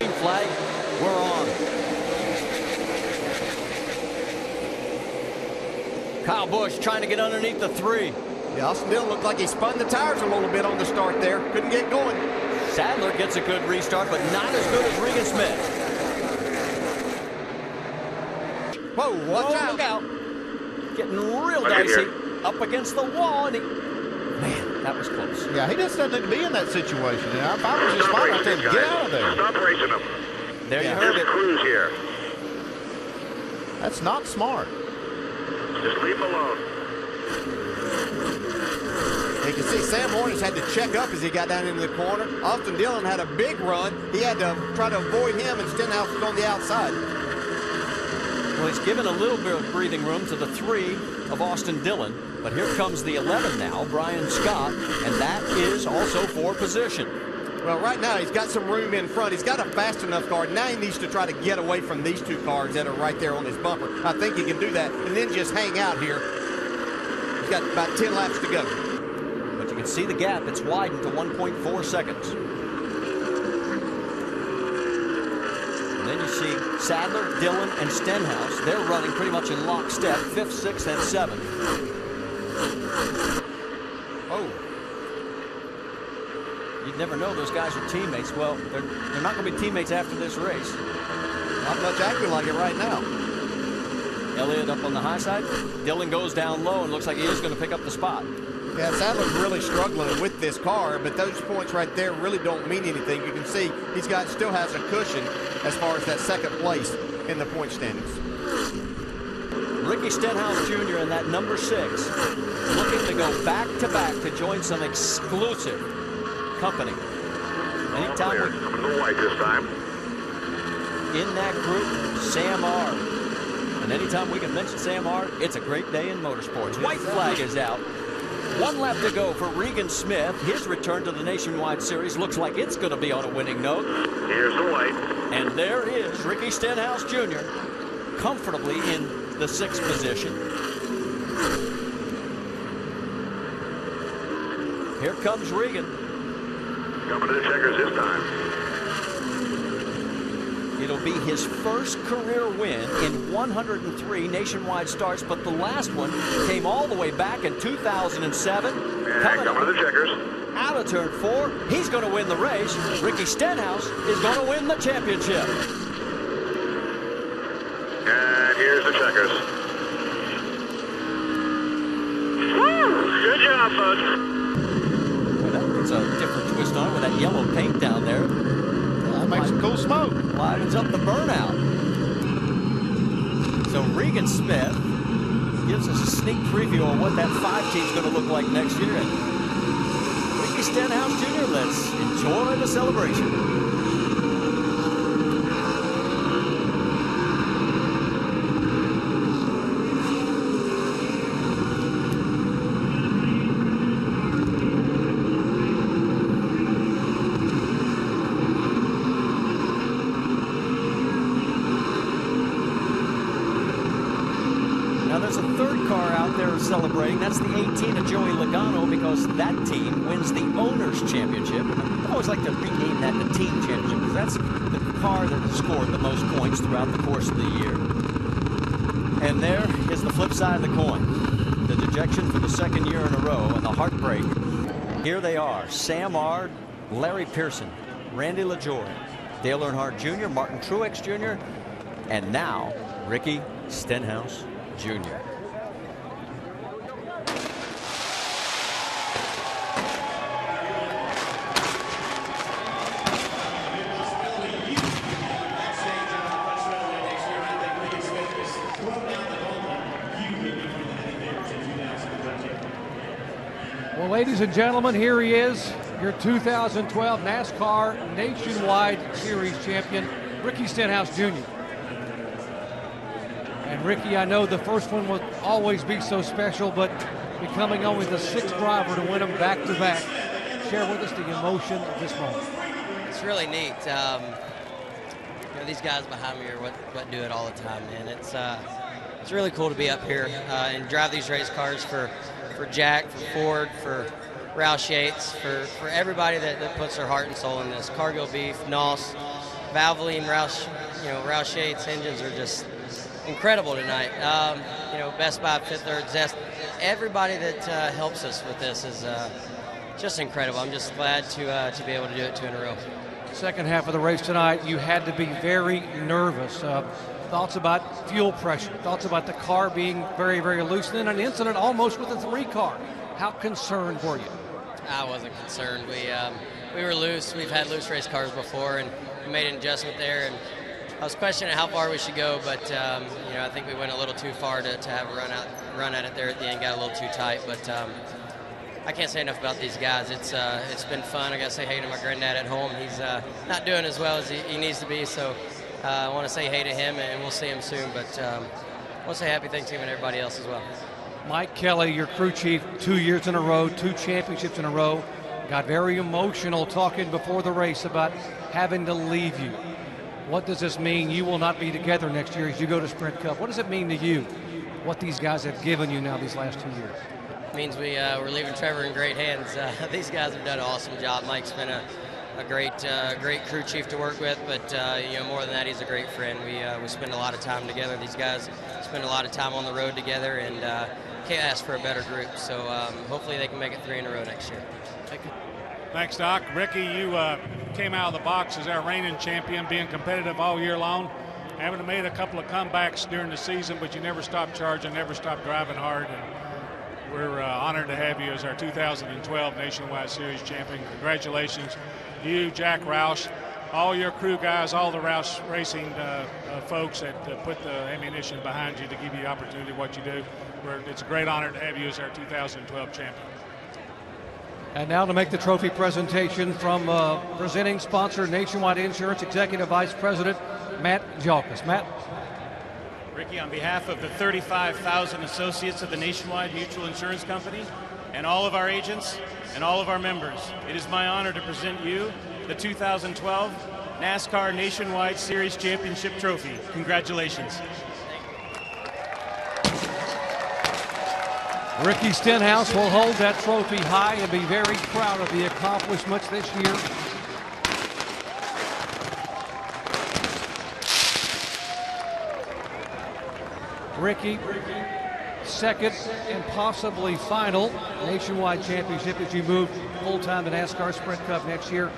green flag, we're on. Kyle Busch trying to get underneath the 3. Yeah, Austin Dillon looked like he spun the tires a little bit on the start there. Couldn't get going. Sadler gets a good restart, but not as good as Regan Smith. Whoa, watch out. Look out. Getting real dicey. Up against the wall, and man, that was close. Yeah, he just doesn't need to be in that situation. And if I was his father, I'd tell him, get out of there. Stop racing him. There you heard it. Cruise here. That's not smart. Just leave him alone. You can see Sam Hornish had to check up as he got down into the corner. Austin Dillon had a big run. He had to try to avoid him, and Stenhouse was on the outside. Well, he's given a little bit of breathing room to the 3 of Austin Dillon. But here comes the 11 now, Brian Scott, and that is also for position. Well, right now he's got some room in front. He's got a fast enough car. Now he needs to try to get away from these 2 cars that are right there on his bumper. I think he can do that and then just hang out here. He's got about 10 laps to go. But you can see the gap. It's widened to 1.4 seconds. And then you see Sadler, Dillon, and Stenhouse. They're running pretty much in lockstep, 5th, 6th, and 7th. Oh. You'd never know those guys are teammates. Well, they're not going to be teammates after this race. Not much acting like it right now. Elliott up on the high side. Dillon goes down low and looks like he is going to pick up the spot. Yeah, Sadler's really struggling with this car, but those points right there really don't mean anything. You can see he's still has a cushion as far as that 2nd place in the point standings. Ricky Stenhouse Jr. in that number 6, looking to go back-to-back to join some exclusive company. Anytime we're coming to the white this time. In that group, Sam R. And anytime we can mention Sam R., it's a great day in motorsports. White flag is out. 1 lap to go for Regan Smith. His return to the Nationwide Series looks like it's going to be on a winning note. Here's the white. And there is Ricky Stenhouse Jr. comfortably in the 6th position. Here comes Regan. Coming to the checkers this time. It'll be his first career win in 103 nationwide starts, but the last one came all the way back in 2007. Coming to the checkers. Out of turn 4, he's going to win the race. Ricky Stenhouse is going to win the championship. And here's the checkers. Woo! Good job, folks. Well, that puts a different twist on it with that yellow paint down there. That makes some cool smoke. Livens up the burnout. So Regan Smith gives us a sneak preview of what that 5 team's going to look like next year. And Ricky Stenhouse Jr., let's enjoy the celebration. Celebrating. That's the 18 of Joey Logano, because that team wins the Owners' Championship. I always like to rename that the Team Championship, because that's the car that has scored the most points throughout the course of the year. And there is the flip side of the coin. The dejection for the 2nd year in a row and the heartbreak. Here they are. Sam R., Larry Pearson, Randy LaJoie, Dale Earnhardt Jr., Martin Truex Jr., and now Ricky Stenhouse Jr. Well, ladies and gentlemen, here he is, your 2012 NASCAR Nationwide Series champion, Ricky Stenhouse Jr. And Ricky, I know the first one will always be so special, but becoming only the 6th driver to win them back-to-back. Share with us the emotion of this moment. It's really neat. You know, these guys behind me are what do it all the time, man. It's really cool to be up here and drive these race cars for Jack, for Ford, for Roush Yates, for everybody that puts their heart and soul in this. Cargill Beef, Noss, Valvoline, Roush Yates engines are just incredible tonight. Best Buy, Fifth Third, Zest, everybody that helps us with this is just incredible. I'm just glad to be able to do it 2 in a row. Second half of the race tonight, you had to be very nervous. Thoughts about fuel pressure, thoughts about the car being very, very loose, and then an incident almost with a 3 car. How concerned were you? I wasn't concerned. We were loose. We've had loose race cars before, and we made an adjustment there. And I was questioning how far we should go, but I think we went a little too far to have a run at it there at the end. Got a little too tight, but I can't say enough about these guys. It's been fun. I got to say hey to my granddad at home. He's not doing as well as he needs to be, so I want to say hey to him, and we'll see him soon. But I want to say happy Thanksgiving to everybody else as well. Mike Kelly, your crew chief, 2 years in a row, 2 championships in a row, got very emotional talking before the race about having to leave you. What does this mean? You will not be together next year as you go to Sprint Cup. What does it mean to you, what these guys have given you now these last 2 years? It means we're leaving Trevor in great hands. These guys have done an awesome job. Mike's been a great crew chief to work with, but more than that, he's a great friend. We spend a lot of time together. These guys spend a lot of time on the road together, and can't ask for a better group. So hopefully they can make it 3 in a row next year. Thanks, Doc. Ricky, you came out of the box as our reigning champion, being competitive all year long. Having made a couple of comebacks during the season, but you never stopped charging, never stopped driving hard. And we're honored to have you as our 2012 Nationwide Series champion. Congratulations. You, Jack Roush, all your crew guys, all the Roush Racing folks that put the ammunition behind you to give you the opportunity what you do. It's a great honor to have you as our 2012 champion. And now to make the trophy presentation from presenting sponsor Nationwide Insurance Executive Vice President Matt Jalkus. Matt. Ricky, on behalf of the 35,000 associates of the Nationwide Mutual Insurance Company and all of our agents and all of our members, it is my honor to present you the 2012 NASCAR Nationwide Series Championship Trophy. Congratulations. Ricky Stenhouse will hold that trophy high and be very proud of the accomplishments this year. Ricky, second and possibly final Nationwide Championship as you move full-time to NASCAR Sprint Cup next year.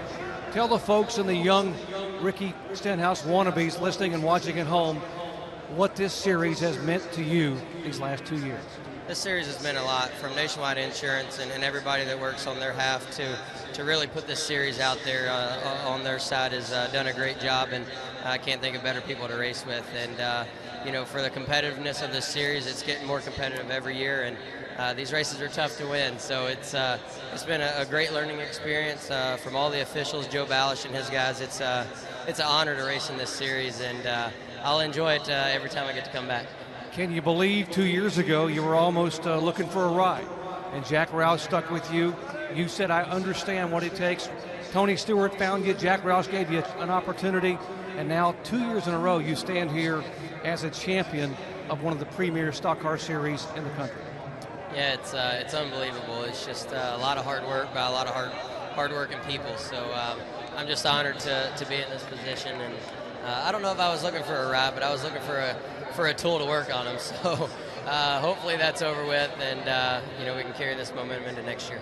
Tell the folks and the young Ricky Stenhouse wannabes listening and watching at home what this series has meant to you these last 2 years. This series has meant a lot from Nationwide Insurance and everybody that works on their half to really put this series out there on their side has done a great job, and I can't think of better people to race with. And for the competitiveness of this series, it's getting more competitive every year, and these races are tough to win. So it's been a great learning experience from all the officials, Joe Balish and his guys. It's an honor to race in this series, and I'll enjoy it every time I get to come back. Can you believe 2 years ago you were almost looking for a ride, and Jack Roush stuck with you? You said, I understand what it takes. Tony Stewart found you, Jack Roush gave you an opportunity, and now 2 years in a row you stand here as a champion of one of the premier stock car series in the country. Yeah, it's unbelievable. It's just a lot of hard work by a lot of hard-working people. So I'm just honored to be in this position, and I don't know if I was looking for a ride, but I was looking for a tool to work on them. So hopefully that's over with, and we can carry this momentum into next year.